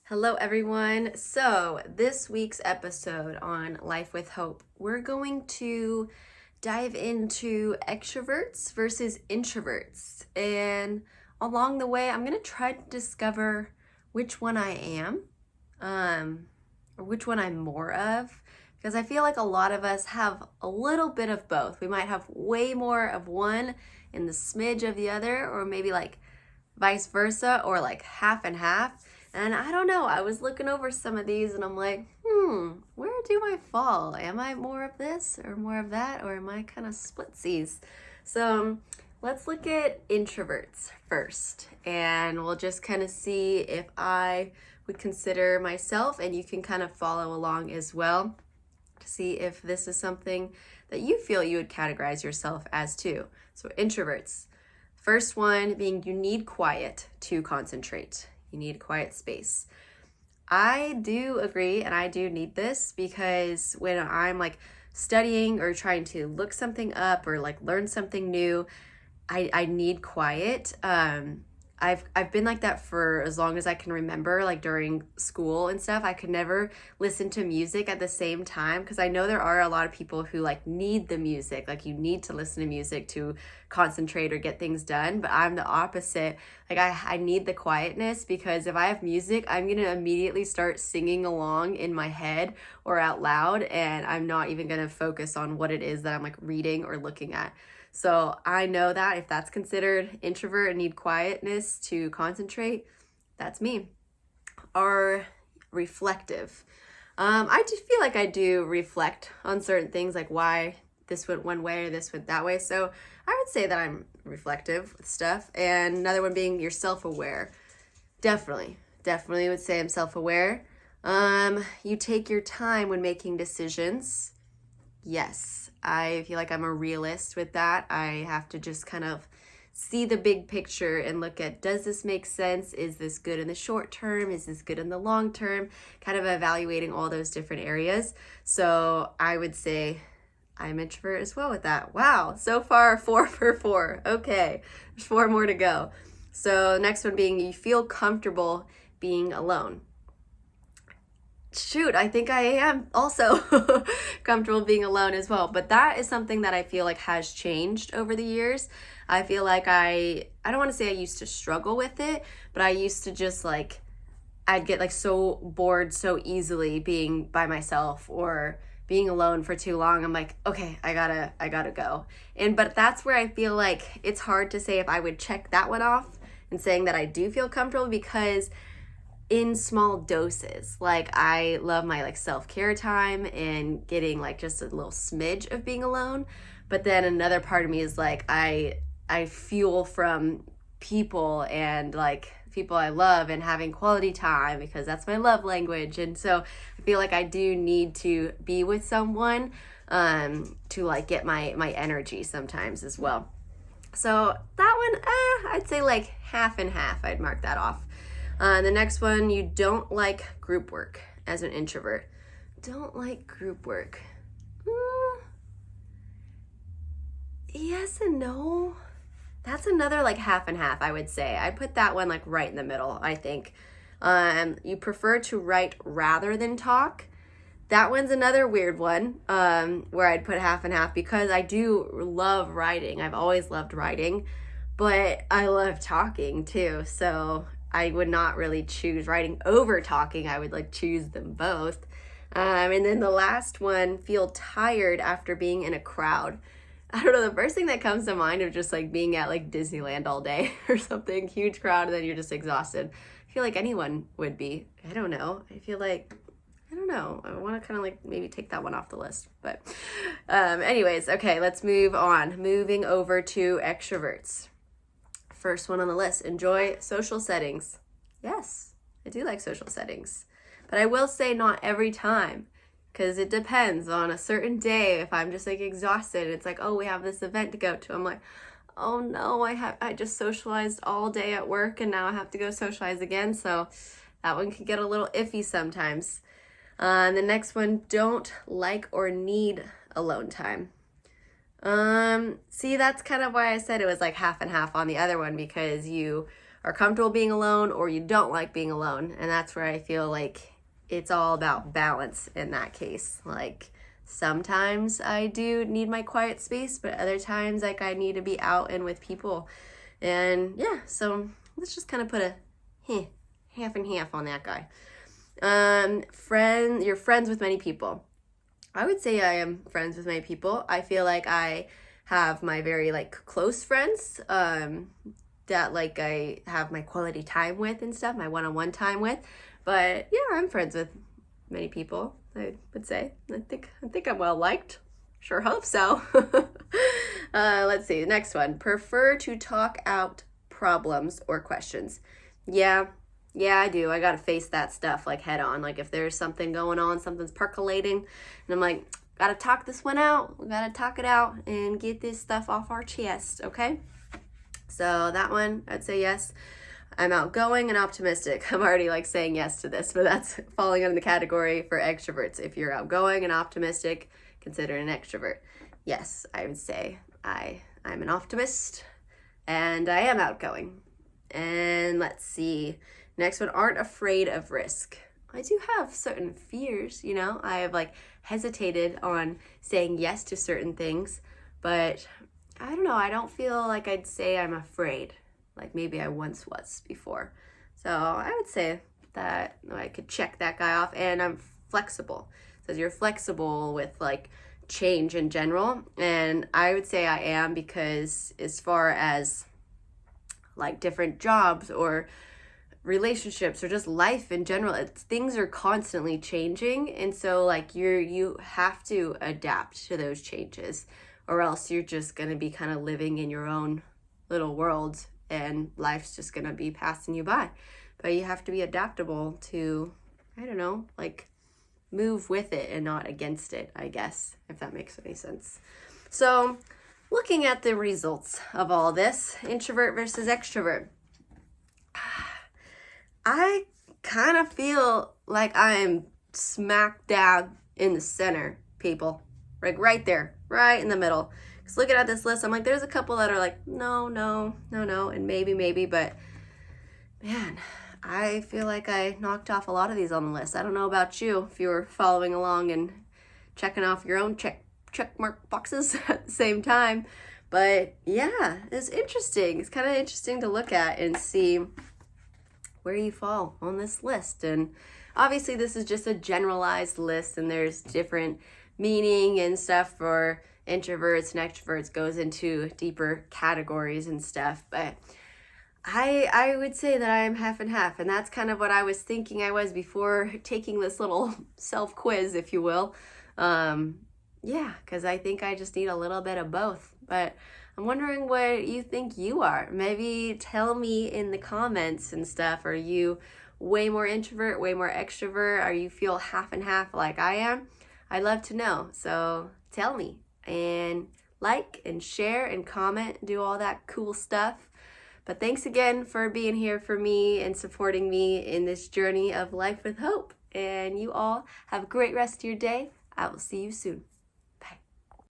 Hello, everyone. So, this week's episode on Life with Hope, we're going to dive into extroverts versus introverts. And along the way, I'm going to try to discover which one I am, or which one I'm more of, because I feel like a lot of us have a little bit of both. We might have way more of one and the smidge of the other, or maybe like vice versa, or like half and half. And I don't know, I was looking over some of these and I'm like, where do I fall? Am I more of this or more of that? Or am I kind of splitsies? So let's look at introverts first. And we'll just kind of see if I would consider myself, and you can kind of follow along as well to see if this is something that you feel you would categorize yourself as too. So introverts. First one being you need quiet to concentrate. You need quiet space. I do agree, and I do need this because when I'm like studying or trying to look something up or like learn something new, I need quiet. I've been like that for as long as I can remember, like during school and stuff. I could never listen to music at the same time because I know there are a lot of people who like need the music, like you need to listen to music to concentrate or get things done. But I'm the opposite. Like I need the quietness because if I have music, I'm gonna immediately start singing along in my head or out loud, and I'm not even gonna focus on what it is that I'm like reading or looking at. So I know that if that's considered introvert and need quietness to concentrate, that's me. Or reflective. I just feel like I do reflect on certain things, like why this went one way or this went that way. So I would say that I'm reflective with stuff. And another one being you're self-aware. Definitely would say I'm self-aware. You take your time when making decisions. Yes, I feel like I'm a realist with that. I have to just kind of see the big picture and look at, does this make sense? Is this good in the short term? Is this good in the long term? Kind of evaluating all those different areas. So I would say I'm introvert as well with that. Wow, so far 4 for 4. Okay, there's 4 more to go. So next one being you feel comfortable being alone. Shoot, I think I am also comfortable being alone as well. But that is something that I feel like has changed over the years. I feel like I don't want to say I used to struggle with it, but I used to just like, I'd get like so bored so easily being by myself or being alone for too long. I'm like, okay, I gotta go. But that's where I feel like it's hard to say if I would check that one off and saying that I do feel comfortable, because in small doses. Like I love my like self-care time and getting like just a little smidge of being alone. But then another part of me is like I fuel from people and like people I love and having quality time because that's my love language. And so I feel like I do need to be with someone to like get my energy sometimes as well. So that one, I'd say like half and half. I'd mark that off. The next one, you don't like group work as an introvert. Don't like group work. Yes and no. That's another like half and half, I would say. I put that one like right in the middle, I think. You prefer to write rather than talk. That one's another weird one where I'd put half and half because I do love writing. I've always loved writing, but I love talking too. So I would not really choose writing over talking. I would like choose them both. And then the last one, feel tired after being in a crowd. I don't know, the first thing that comes to mind is just like being at like Disneyland all day or something, huge crowd, and then you're just exhausted. I feel like anyone would be. I don't know. I feel like, I don't know. I want to kind of like maybe take that one off the list. But anyways, okay, let's move on. Moving over to extroverts. First one on the list, enjoy social settings. Yes, I do like social settings. But I will say not every time, because it depends on a certain day. If I'm just like exhausted, it's like, oh, we have this event to go to. I'm like, oh no, I just socialized all day at work and now I have to go socialize again. So that one can get a little iffy sometimes. The next one, don't like or need alone time. See, that's kind of why I said it was like half and half on the other one, because you are comfortable being alone or you don't like being alone. And that's where I feel like it's all about balance in that case. Like sometimes I do need my quiet space, but other times like I need to be out and with people. And yeah, so let's just kind of put a half and half on that guy. You're friends with many people. I would say I am friends with many people. I feel like I have my very like close friends that like I have my quality time with and stuff, my one-on-one time with. But yeah, I'm friends with many people, I would say. I think I'm well liked. Sure hope so. Let's see, the next one. Prefer to talk out problems or questions. Yeah, I do. I got to face that stuff like head on. Like if there's something going on, something's percolating, and I'm like, got to talk this one out. We got to talk it out and get this stuff off our chest, okay? So that one, I'd say yes. I'm outgoing and optimistic. I'm already like saying yes to this, but that's falling under the category for extroverts. If you're outgoing and optimistic, consider an extrovert. Yes, I would say I'm an optimist and I am outgoing. And let's see. Next one, aren't afraid of risk. I do have certain fears, you know. I have like hesitated on saying yes to certain things, but I don't know. I don't feel like I'd say I'm afraid, like maybe I once was before. So I would say that I could check that guy off. And I'm flexible. So you're flexible with like change in general. And I would say I am, because as far as like different jobs or relationships or just life in general, things are constantly changing. And so like you have to adapt to those changes, or else you're just going to be kind of living in your own little world and life's just going to be passing you by. But you have to be adaptable to, I don't know, like move with it and not against it, I guess, if that makes any sense. So looking at the results of all this, introvert versus extrovert, I kind of feel like I'm smack dab in the center, people. Like right there, right in the middle. Because looking at this list, I'm like, there's a couple that are like, no, and maybe, but man, I feel like I knocked off a lot of these on the list. I don't know about you, if you were following along and checking off your own check mark boxes at the same time. But yeah, it's interesting. It's kind of interesting to look at and see where you fall on this list. And obviously this is just a generalized list, and there's different meaning and stuff for introverts and extroverts, goes into deeper categories and stuff. But I would say that I am half and half, and that's kind of what I was thinking I was before taking this little self quiz, if you will. Yeah, because I think I just need a little bit of both. But I'm wondering what you think you are. Maybe tell me in the comments and stuff. Are you way more introvert, way more extrovert? Are you feel half and half like I am? I'd love to know. So tell me, and like and share and comment, do all that cool stuff. But thanks again for being here for me and supporting me in this journey of life with hope. And you all have a great rest of your day. I will see you soon.